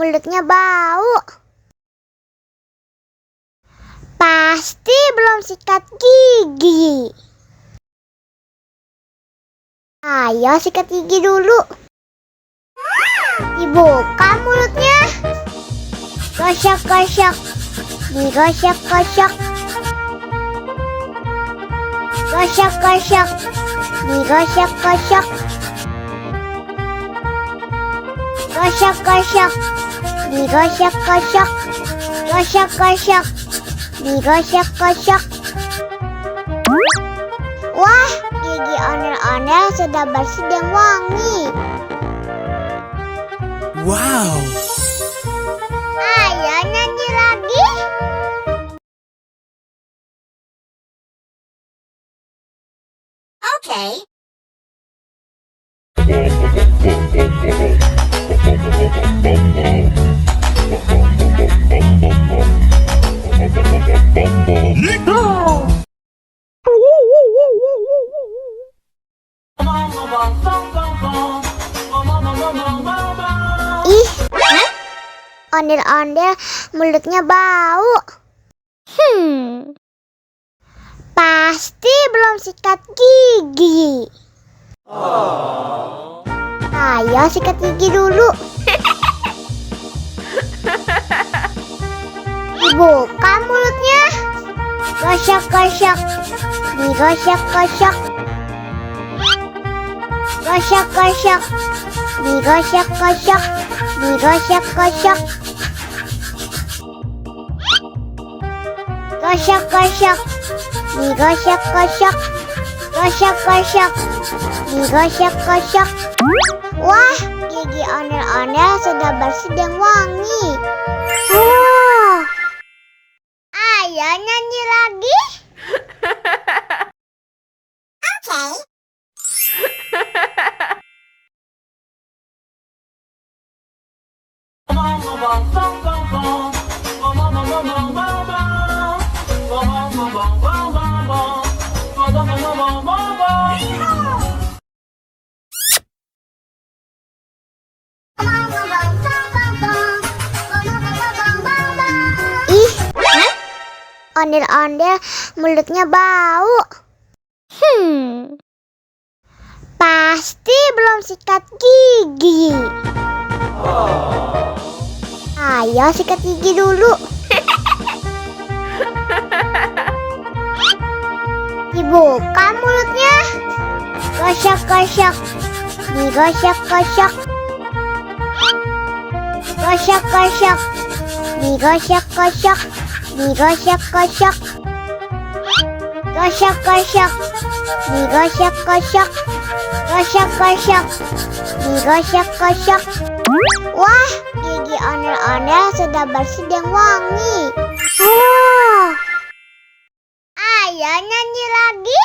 mulutnya bau. Pasti belum sikat gigi. Ayo sikat gigi dulu. Dibuka mulutnya. Gosok-gosok. Digosok-gosok. Gosok-gosok. Digosok-gosok. Gosok-gosok. Digosok-gosok. Gosok-gosok. Digosok-gosok. Wah, gigi ondel-ondel sudah bersih dan wangi. Wow. Ayo nyanyi lagi. Oke. Ih, ondel-ondel mulutnya bau. Pasti belum sikat gigi. Ayo sikat gigi dulu. Dibuka mulutnya. Gosok-gosok. Digosok-gosok. Gosok-gosok. Digosok-gosok. Digosok-gosok. Gosok-gosok. Digosok-gosok. Gosok-gosok. Digosok-gosok. Wah, gigi ondel-ondel sudah bersih dan wangi. Ayo nyanyi lagi. Oke. Ih, ondel-ondel mulutnya bau. Pasti belum sikat gigi. Ayo sikat gigi dulu. Dibuka mulutnya. Gosok-gosok. Digosok-gosok. Gosok-gosok. Digosok-gosok. Digosok-gosok. Gosok-gosok. Digosok-gosok. Gosok-gosok. Digosok-gosok. Wah, gigi ondel-ondel sudah bersih dan wangi. Ayo nyanyi lagi.